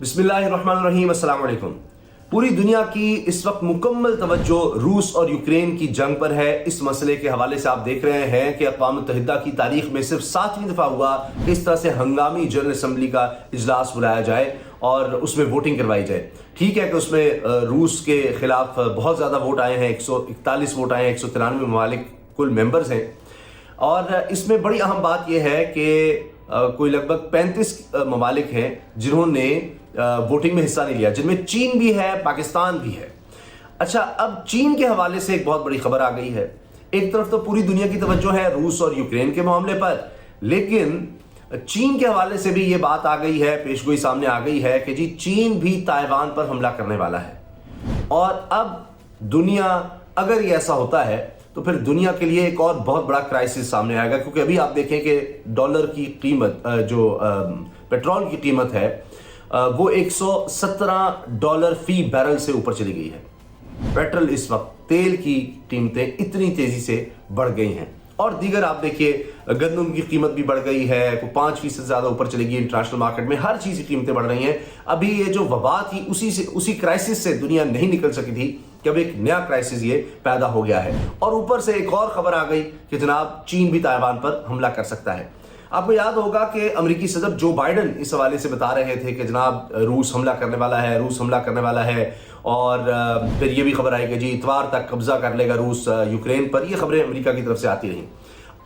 बिस्मिल्लाहिर्रहमानिर्रहीम, अस्सलाम वालेकुम। पूरी दुनिया की इस वक्त मुकम्मल तवज्जो रूस और यूक्रेन की जंग पर है। इस मसले के हवाले से आप देख रहे हैं कि अक़वाम मुत्तहिदा की तारीख में सिर्फ 7वीं दफ़ा हुआ कि इस तरह से हंगामी जनरल असम्बली का इजलास बुलाया जाए और उसमें वोटिंग करवाई जाए। ठीक है कि उसमें रूस के खिलाफ बहुत ज़्यादा वोट आए हैं, 141 वोट आए हैं, 193 ममालिक कुल मेंबर्स हैं। और इसमें बड़ी अहम बात यह है कि कोई लगभग 35 ममालिक हैं जिन्होंने वोटिंग में हिस्सा नहीं लिया, जिनमें चीन भी है, पाकिस्तान भी है। अच्छा, अब चीन के हवाले से एक बहुत बड़ी खबर आ गई है। एक तरफ तो पूरी दुनिया की तवज्जो है रूस और यूक्रेन के मामले पर, लेकिन चीन के हवाले से भी ये बात आ गई है, पेशगोई सामने आ गई है कि जी चीन भी ताइवान पर हमला करने वाला है। और अब दुनिया, अगर ये ऐसा होता है तो फिर दुनिया के लिए एक और बहुत बड़ा क्राइसिस सामने आएगा, क्योंकि अभी आप देखें कि डॉलर की कीमत, जो पेट्रोल की कीमत है, वो $117 फी बैरल से ऊपर चली गई है। पेट्रोल इस वक्त, तेल की कीमतें इतनी तेजी से बढ़ गई हैं। और दीगर आप देखिए, गंदम की कीमत भी बढ़ गई है, 5% से ज्यादा ऊपर चलेगी इंटरनेशनल मार्केट में। हर चीज की कीमतें बढ़ रही हैं। अभी ये जो वबा थी, उसी क्राइसिस से दुनिया नहीं निकल सकी थी कि अब एक नया क्राइसिस ये पैदा हो गया है। और ऊपर से एक और खबर आ गई कि जनाब चीन भी ताइवान पर हमला कर सकता है। आपको याद होगा कि अमेरिकी सदर जो बाइडन इस हवाले से बता रहे थे कि जनाब रूस हमला करने वाला है, रूस हमला करने वाला है। और फिर ये भी खबर आई कि जी इतवार तक कब्जा कर लेगा रूस यूक्रेन पर। ये खबरें अमेरिका की तरफ से आती रहीं।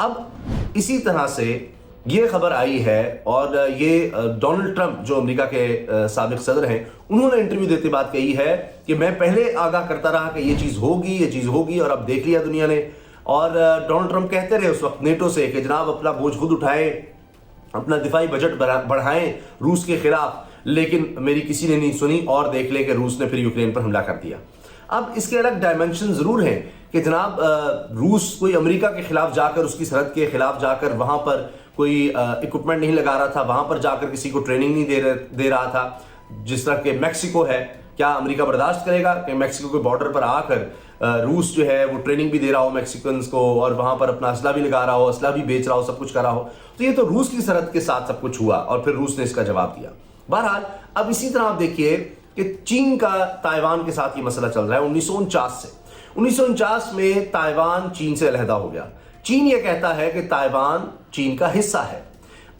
अब इसी तरह से ये खबर आई है, और ये डोनाल्ड ट्रंप जो अमेरिका के साबिक सदर हैं, उन्होंने इंटरव्यू देते बात कही है कि मैं पहले आगाह करता रहा कि ये चीज़ होगी, और अब देख लिया दुनिया ने। और डोनाल्ड ट्रंप कहते रहे उस वक्त नेटो से कि जनाब अपना बोझ खुद उठाएं, अपना दिफाई बजट बढ़ाएं रूस के खिलाफ, लेकिन मेरी किसी ने नहीं सुनी। और देख ले कि रूस ने फिर यूक्रेन पर हमला कर दिया। अब इसके अलग डायमेंशन जरूर हैं कि जनाब रूस कोई अमेरिका के खिलाफ जाकर, उसकी सरहद के खिलाफ जाकर वहां पर कोई इक्विपमेंट नहीं लगा रहा था, वहां पर जाकर किसी को ट्रेनिंग नहीं दे रहा था। जिस तरह के मैक्सिको है, क्या अमेरिका बर्दाश्त करेगा कि मैक्सिको के बॉर्डर पर आकर रूस जो है वो ट्रेनिंग भी दे रहा हो मैक्सिकन्स को, और वहां पर अपना असला भी लगा रहा हो, असला भी बेच रहा हो, सब कुछ कर रहा हो? तो ये तो रूस की सरहद के साथ सब कुछ हुआ, और फिर रूस ने इसका जवाब दिया। बहरहाल अब इसी तरह आप देखिए कि चीन का ताइवान के साथ ये मसला चल रहा है 1949 से। 1949 में ताइवान चीन से अलहदा हो गया। चीन ये कहता है कि ताइवान चीन का हिस्सा है।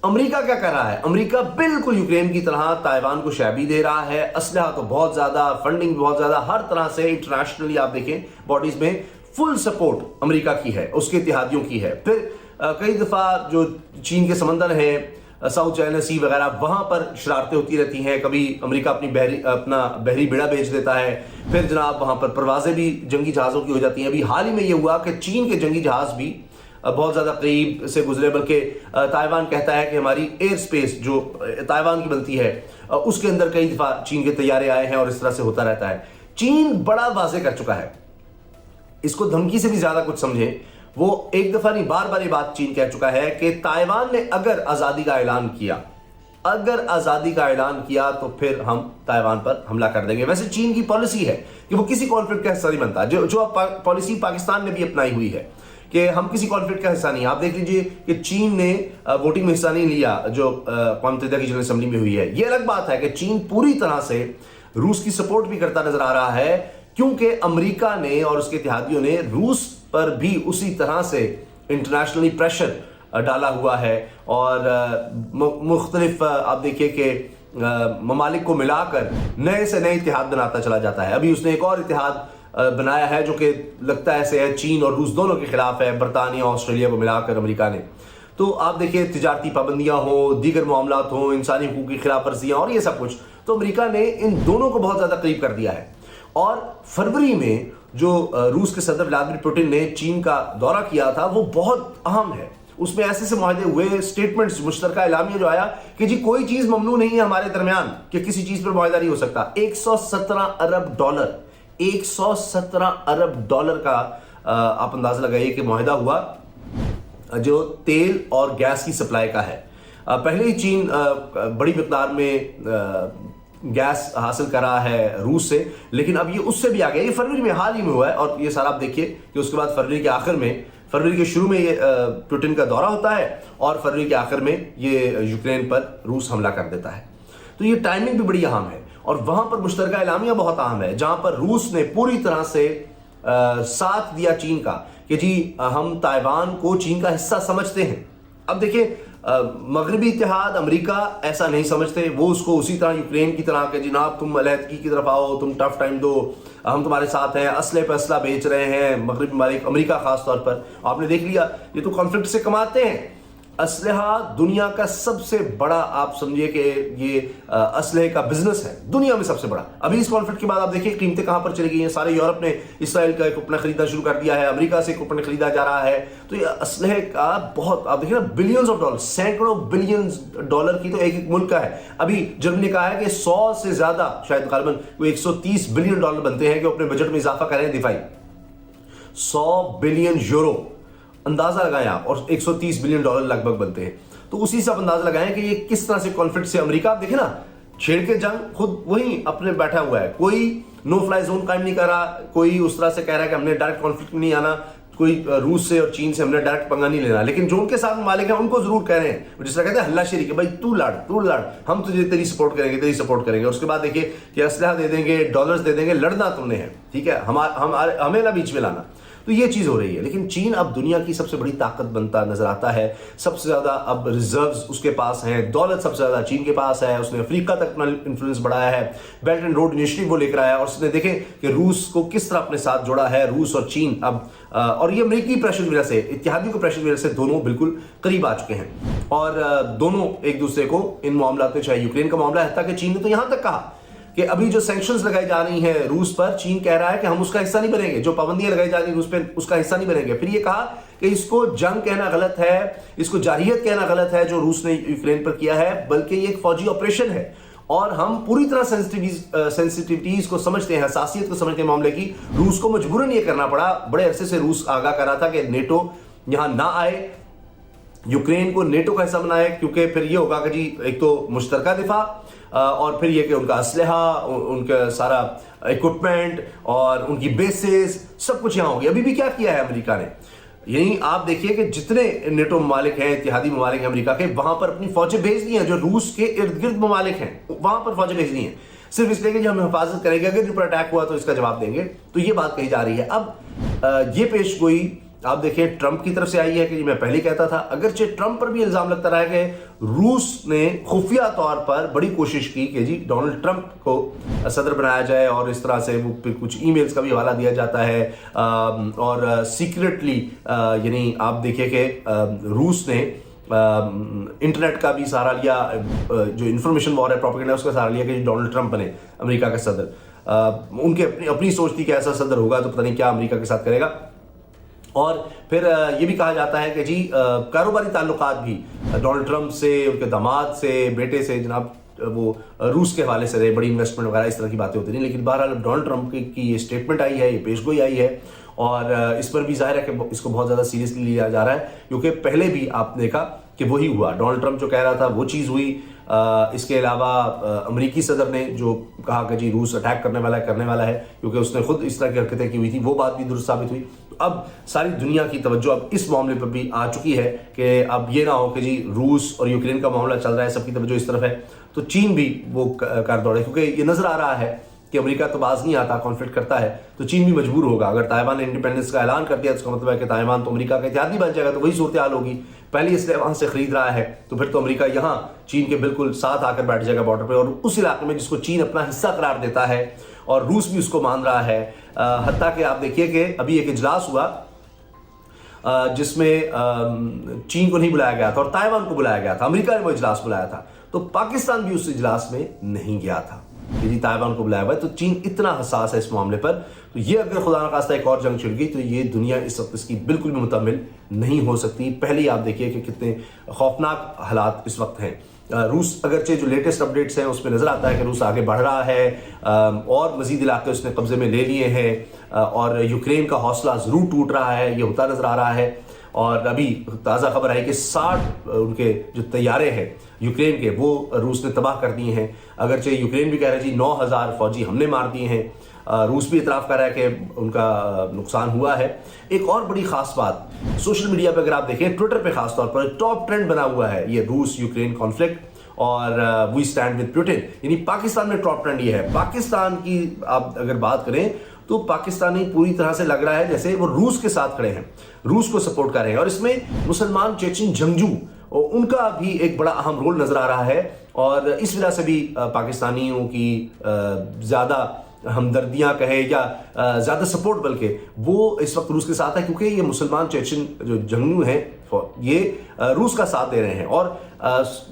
अमेरिका क्या कर रहा है? अमेरिका बिल्कुल यूक्रेन की तरह ताइवान को शैबी दे रहा है, असलहा तो बहुत ज्यादा, फंडिंग बहुत ज्यादा, हर तरह से इंटरनेशनली आप देखें बॉडीज में फुल सपोर्ट अमेरिका की है, उसके इत्तेहादियों की है। फिर कई दफा जो चीन के समंदर है, साउथ चाइना सी वगैरह, वहां पर शरारतें होती रहती हैं। कभी अमेरिका अपना बहरी बेड़ा बेच देता है, फिर जनाब वहां पर परवाजें भी जंगी जहाज़ों की हो जाती हैं। अभी हाल ही में ये हुआ कि चीन के जंगी जहाज़ भी बहुत ज़्यादा करीब से गुजरे, बल्कि ताइवान कहता है कि हमारी एयर स्पेस जो ताइवान की बनती है उसके अंदर कई दफ़ा चीन के तैयारे आए हैं, और इस तरह से होता रहता है। चीन बड़ा वाज़ेह कर चुका है, इसको धमकी से भी ज़्यादा कुछ समझे। वो एक दफा नहीं, बार बार ये बात चीन कह चुका है कि ताइवान ने अगर आजादी का ऐलान किया तो फिर हम ताइवान पर हमला कर देंगे। वैसे चीन की पॉलिसी है कि वो किसी कॉन्फ्लिक्ट का हिस्सा नहीं बनता, जो पॉलिसी पाकिस्तान ने भी अपनाई हुई है कि हम किसी कॉन्फ्लिक्ट का हिस्सा नहीं। आप देख लीजिए कि चीन ने वोटिंग में हिस्सा नहीं लिया जो अक़वाम मुत्तहिदा की जनरल असेंबली में हुई है। ये अलग बात है कि चीन पूरी तरह से रूस की सपोर्ट भी करता नजर आ रहा है, क्योंकि अमेरिका ने और उसके इत्तेहादियों ने रूस पर भी उसी तरह से इंटरनेशनली प्रेशर डाला हुआ है। और मुख्तलिफ आप देखिए कि ममालिक को मिलाकर नए से नए इत्तेहाद बनाता चला जाता है। अभी उसने एक और इत्तेहाद बनाया है जो कि लगता है ऐसे है, चीन और रूस दोनों के खिलाफ है, बरतानिया ऑस्ट्रेलिया को मिलाकर अमेरिका ने। तो आप देखिए तिजारती पाबंदियां हो, दीगर मामलात हो, इंसानी हुकूक की खिलाफ वर्जियां और ये सब कुछ, तो अमेरिका ने इन दोनों को बहुत ज्यादा करीब कर दिया है। और फरवरी में जो रूस के सदर व्लादिमीर पुतिन ने चीन का दौरा किया था वो बहुत अहम है। उसमें ऐसे से मुआहदे हुए, स्टेटमेंट्स, मुश्तरका एलामिया जो आया कि जी कोई चीज ममनू नहीं है हमारे दरमियान, कि किसी चीज पर मुआहदा नहीं हो सकता। $117 अरब का आप अंदाजा लगाइए कि मुआहदा हुआ जो तेल और गैस की सप्लाई का है। पहले ही चीन बड़ी मिकदार में गैस हासिल करा है रूस से, लेकिन अब ये उससे भी आ गया। ये फरवरी में, हाल ही में हुआ है। और ये सारा आप देखिए कि उसके बाद फरवरी के शुरू में ये पुतिन का दौरा होता है, और फरवरी के आखिर में ये यूक्रेन पर रूस हमला कर देता है। तो ये टाइमिंग भी बड़ी अहम है। और वहां पर मुश्तरका एलामिया बहुत अहम है, जहां पर रूस ने पूरी तरह से साथ दिया चीन का कि जी हम ताइवान को चीन का हिस्सा समझते हैं। अब देखिए मगरबी इत्तेहाद, अमेरिका ऐसा नहीं समझते, वो उसको उसी तरह यूक्रेन की तरह के जनाब तुम अलहदगी की तरफ आओ, तुम टफ टाइम दो, हम तुम्हारे साथ हैं, असले पे असला बेच रहे हैं मगरबी ममालिक, अमेरिका खास तौर पर। आपने देख लिया ये तो कॉन्फ्लिक्ट से कमाते हैं। असलहा दुनिया का सबसे बड़ा, आप समझिए कि ये असलहे का बिजनेस है दुनिया में सबसे बड़ा। अभी इस कॉन्फ्लिक्ट के बाद आप देखिए कीमतें कहां पर चली गई हैं। सारे यूरोप ने इसराइल का इक्विपमेंट खरीदना शुरू कर दिया है, अमेरिका से इक्विपमेंट खरीदा जा रहा है। तो ये असलहे का बहुत, आप देखिए ना, बिलियंस ऑफ डॉलर, सैकड़ों बिलियंस डॉलर की तो एक एक मुल्क का है। अभी जर्मनी ने कहा है कि 100 से ज्यादा, शायद गालिबन वो 130 बिलियन डॉलर बनते हैं कि अपने बजट में इजाफा कर रहे हैं दिफाई। 100 बिलियन यूरो अंदाजा लगाया और 130 बिलियन डॉलर लगभग बनते हैं। तो उसी से आप अंदाजा लगाएं कि ये किस तरह से कॉन्फ्लिक्ट से अमेरिका, आप देखें ना, छेड़ के जंग खुद वही अपने बैठा हुआ है, कोई नो फ्लाई जोन कायम नहीं कर रहा, कोई उस तरह से कह रहा है कि हमने डायरेक्ट कॉन्फ्लिक्ट में नहीं आना, कोई रूस से और चीन से हमने डायरेक्ट पंगा नहीं लेना, लेकिन जो उनके साथ मालिक है उनको जरूर कह रहे हैं, जिस तरह कहते हैं हल्लाशेरी कि भाई तू लड़, हम तुझे तेरी सपोर्ट करेंगे। उसके बाद देखिए कि असलहा दे देंगे, डॉलर्स दे देंगे, लड़ना तुमने है, ठीक है, हमें ना बीच में लाना। तो ये चीज हो रही है। लेकिन चीन अब दुनिया की सबसे बड़ी ताकत बनता नजर आता है, सबसे ज्यादा अब रिजर्व्स उसके पास हैं, दौलत सबसे ज्यादा चीन के पास है। उसने अफ्रीका तक अपना इन्फ्लुएंस बढ़ाया है, बेल्ट एंड रोड इनिशिएटिव वो लेकर आया, और उसने देखें कि रूस को किस तरह अपने साथ जोड़ा है, रूस और चीन अब और ये अमेरिकी प्रेशर की वजह से, इत्तेहादियों के प्रेशर की वजह से दोनों बिल्कुल करीब आ चुके हैं और दोनों एक दूसरे को इन मामलों में, चाहे यूक्रेन का मामला है, कि चीन ने तो यहां तक कहा कि अभी जो सैंक्शंस लगाई जा रही हैं रूस पर, चीन कह रहा है कि हम उसका हिस्सा नहीं बनेंगे, जो पाबंदियां लगाई जा रही हैं रूस पे उसका हिस्सा नहीं बनेंगे। फिर ये कहा कि इसको जंग कहना गलत है, इसको जारहियत कहना गलत है जो रूस ने यूक्रेन पर किया है, बल्कि ये एक फौजी ऑपरेशन है और हम पूरी तरह सेंसिटिविटीज को समझते हैं, हसासियत को समझते हैं मामले की। रूस को मजबूरन ये करना पड़ा, बड़े अरसे से रूस आगाह कर रहा था कि नेटो यहां ना आए, यूक्रेन को नेटो का हिस्सा बनाए, क्योंकि फिर ये होगा कि जी एक तो मुश्तरका दिफा और फिर ये कि उनका असलहा, उनका सारा इक्विपमेंट और उनकी बेसेस सब कुछ यहां होगी। अभी भी क्या किया है अमेरिका ने, यही आप देखिए कि जितने नेटो ममालिक हैं, इत्तेहादी ममालिक हैं अमेरिका के, वहां पर अपनी फौजें भेज दी हैं, जो रूस के इर्द गिर्द ममालिक हैं वहां पर फौजें भेज दी हैं, सिर्फ इसलिए कि हम हिफाजत करेंगे, अगर इन पर अटैक हुआ तो इसका जवाब देंगे। तो ये बात कही जा रही है। अब ये पेश गोई आप देखिए ट्रंप की तरफ से आई है कि मैं पहले कहता था, अगरचे ट्रंप पर भी इल्जाम लगता रहा है कि रूस ने खुफिया तौर पर बड़ी कोशिश की कि जी डोनाल्ड ट्रंप को सदर बनाया जाए और इस तरह से वो कुछ ईमेल्स का भी हवाला दिया जाता है और सीक्रेटली यानी आप देखिए कि रूस ने इंटरनेट का भी सहारा लिया, जो इंफॉर्मेशन वॉर है, प्रोपेगेंडा, उसका सहारा लिया कि डोनाल्ड ट्रंप बने अमेरिका का सदर। उनके अपनी सोच थी कि ऐसा सदर होगा तो पता नहीं क्या अमेरिका के साथ करेगा। और फिर ये भी कहा जाता है कि जी कारोबारी ताल्लुकात भी डोनाल्ड ट्रंप से, उनके दामाद से, बेटे से जनाब वो रूस के हवाले से रहे, बड़ी इन्वेस्टमेंट वगैरह इस तरह की बातें होती नहीं। लेकिन बहरहाल डोनाल्ड ट्रंप की ये स्टेटमेंट आई है, ये पेशगोई आई है और इस पर भी जाहिर है कि इसको बहुत ज़्यादा सीरियसली लिया जा रहा है, क्योंकि पहले भी आपने देखा कि वही हुआ, डोनाल्ड ट्रंप जो कह रहा था वो चीज़ हुई। इसके अलावा अमेरिकी सदर ने जो कहा कि जी रूस अटैक करने वाला है, क्योंकि उसने खुद इस तरह की हरकतें की हुई थी, वो बात भी दुरुस्त साबित हुई। अब सारी दुनिया की तवज्जो अब इस मामले पर भी आ चुकी है कि अब ये ना हो कि जी रूस और यूक्रेन का मामला चल रहा है, सबकी तवज्जो इस तरफ है, तो चीन भी वो कर दौड़े, क्योंकि ये नजर आ रहा है कि अमेरिका तो बाज नहीं आता, कॉन्फ्लिक्ट करता है, तो चीन भी मजबूर होगा। अगर ताइवान ने इंडिपेंडेंस का ऐलान कर दिया तो उसका मतलब है कि ताइवान तो अमेरिका का इत्तेहादी बन जाएगा, तो वही सूरत हाल होगी। पहले इसलिए वहां से खरीद रहा है तो फिर तो अमेरिका यहाँ चीन के बिल्कुल साथ आकर बैठ जाएगा बॉर्डर पे, और उस इलाके में जिसको चीन अपना हिस्सा करार देता है और रूस भी उसको मान रहा है। हत्ता कि आप देखिए कि अभी एक इजलास हुआ जिसमें चीन को नहीं बुलाया गया था और ताइवान को बुलाया गया था, अमेरिका ने वो इजलास बुलाया था, तो पाकिस्तान भी उस इजलास में नहीं गया था। यदि ताइवान को बुलाया हुआ है तो चीन इतना हसास है इस मामले पर, तो ये अगर खुदा न खास्ता एक और जंग छिड़ गई तो ये दुनिया इस वक्त इसकी बिल्कुल भी मुतमिल नहीं हो सकती। पहले ही आप देखिए कि कितने खौफनाक हालात इस वक्त हैं। रूस अगरचे जो लेटेस्ट अपडेट्स हैं उसमें नजर आता है कि रूस आगे बढ़ रहा है और मजीद इलाके उसने कब्जे में ले लिए हैं और यूक्रेन का हौसला जरूर टूट रहा है, ये होता नजर आ रहा है। और अभी ताज़ा खबर आई कि 60 उनके जो तैयारे हैं यूक्रेन के वो रूस ने तबाह कर दिए हैं। अगरचे यूक्रेन भी कह रहे हैं जी 9000 फौजी हमने मार दिए हैं, रूस भी इतराफ़ कर रहा है कि उनका नुकसान हुआ है। एक और बड़ी खास बात, सोशल मीडिया पर अगर आप देखें, ट्विटर पे खास तौर पर टॉप ट्रेंड बना हुआ है ये रूस यूक्रेन कॉन्फ्लिक्ट, और वी स्टैंड विद पुतिन, यानी पाकिस्तान में टॉप ट्रेंड ये है। पाकिस्तान की आप अगर बात करें तो पाकिस्तानी पूरी तरह से लग रहा है जैसे वो रूस के साथ खड़े हैं, रूस को सपोर्ट कर रहे हैं, और इसमें मुसलमान चेचन जंगजू उनका भी एक बड़ा अहम रोल नजर आ रहा है। और इस वजह से भी पाकिस्तानियों की ज्यादा हमदर्दियां कहे या ज्यादा सपोर्ट बल्कि वो इस वक्त रूस के साथ है, क्योंकि ये मुसलमान चेचन जो जंगजू हैं ये रूस का साथ दे रहे हैं। और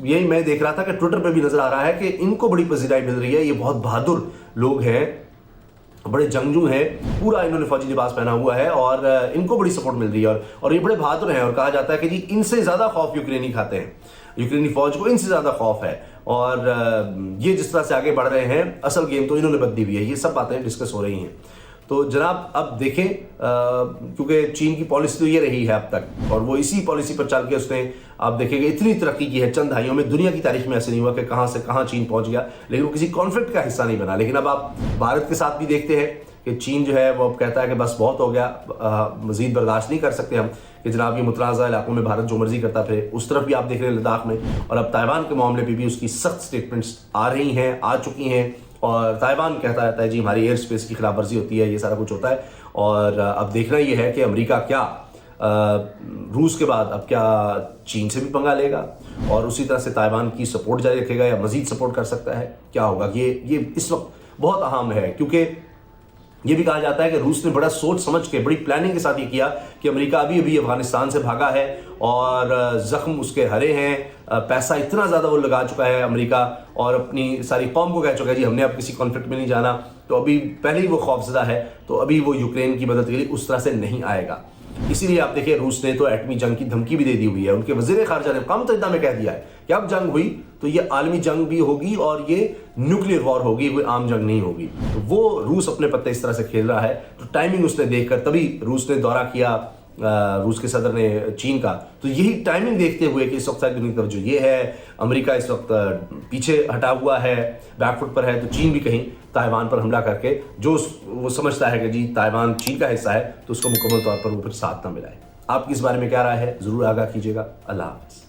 यही मैं देख रहा था कि ट्विटर पे भी नजर आ रहा है कि इनको बड़ी पजीराई मिल रही है, ये बहुत बहादुर लोग हैं, बड़े जंगजू हैं, पूरा इन्होंने फौजी लिबास पहना हुआ है और इनको बड़ी सपोर्ट मिल रही है और ये बड़े बहादुर हैं। और कहा जाता है कि जी इनसे ज्यादा खौफ यूक्रेनी खाते हैं, यूक्रेनी फौज को इनसे ज्यादा खौफ है। और ये जिस तरह से आगे बढ़ रहे हैं, असल गेम तो इन्होंने बदली हुई है। ये सब बातें डिस्कस हो रही हैं। तो जनाब अब देखें, क्योंकि चीन की पॉलिसी तो ये रही है अब तक, और वो इसी पॉलिसी पर चल के उसने आप देखेंगे इतनी तरक्की की है चंद दहाइयों में। दुनिया की तारीख में ऐसे नहीं हुआ कि कहां से कहां चीन पहुंच गया, लेकिन वो किसी कॉन्फ्लिक्ट का हिस्सा नहीं बना। लेकिन अब आप भारत के साथ भी देखते हैं कि चीन जो है वो अब कहता है कि बस बहुत हो गया, मजीद बर्दाश्त नहीं कर सकते हम कि जनाब ये मुतनाज़ा इलाकों में भारत जो मर्जी करता फिरे। उस तरफ भी आप देख रहे हैं लद्दाख में, और अब ताइवान के मामले पर भी उसकी सख्त स्टेटमेंट्स आ रही हैं, आ चुकी हैं। और ताइवान कहता रहता है जी हमारी एयर स्पेस की खिलाफ वर्जी होती है, ये सारा कुछ होता है। और अब देखना ये है कि अमेरिका क्या रूस के बाद अब क्या चीन से भी पंगा लेगा और उसी तरह से ताइवान की सपोर्ट जारी रखेगा या मजीद सपोर्ट कर सकता है, क्या होगा। ये इस वक्त बहुत अहम है, क्योंकि ये भी कहा जाता है कि रूस ने बड़ा सोच समझ के बड़ी प्लानिंग के साथ ये किया कि अमेरिका अभी अभी अफगानिस्तान से भागा है और जख्म उसके हरे हैं, पैसा इतना ज़्यादा वो लगा चुका है अमेरिका, और अपनी सारी कौम को कह चुका है जी हमने अब किसी कॉन्फ्लिक्ट में नहीं जाना। तो अभी पहले ही वो खौफजदा है, तो अभी वो यूक्रेन की मदद के लिए उस तरह से नहीं आएगा। इसीलिए आप देखिए रूस ने तो एटमी जंग की धमकी भी दे दी हुई है। उनके वज़ीर ख़ारजा ने अक़वाम मुत्तहिदा में कह दिया है कि अब जंग हुई तो ये आलमी जंग भी होगी और ये न्यूक्लियर वॉर होगी, कोई आम जंग नहीं होगी। तो वो रूस अपने पत्ते इस तरह से खेल रहा है। तो टाइमिंग उसने देखकर तभी रूस ने दौरा किया, रूस के सदर ने चीन का। तो यही टाइमिंग देखते हुए कि इस वक्त सारी दुनिया की तवज्जो ये है, अमेरिका इस वक्त पीछे हटा हुआ है, बैकफुट पर है, तो चीन भी कहीं ताइवान पर हमला करके जो वो समझता है कि जी ताइवान चीन का हिस्सा है, तो उसको मुकम्मल तौर पर वो फिर साथ ना मिलाए। आपकी इस बारे में क्या राय है, ज़रूर आगाह कीजिएगा। अल्लाह हाफ़िज़।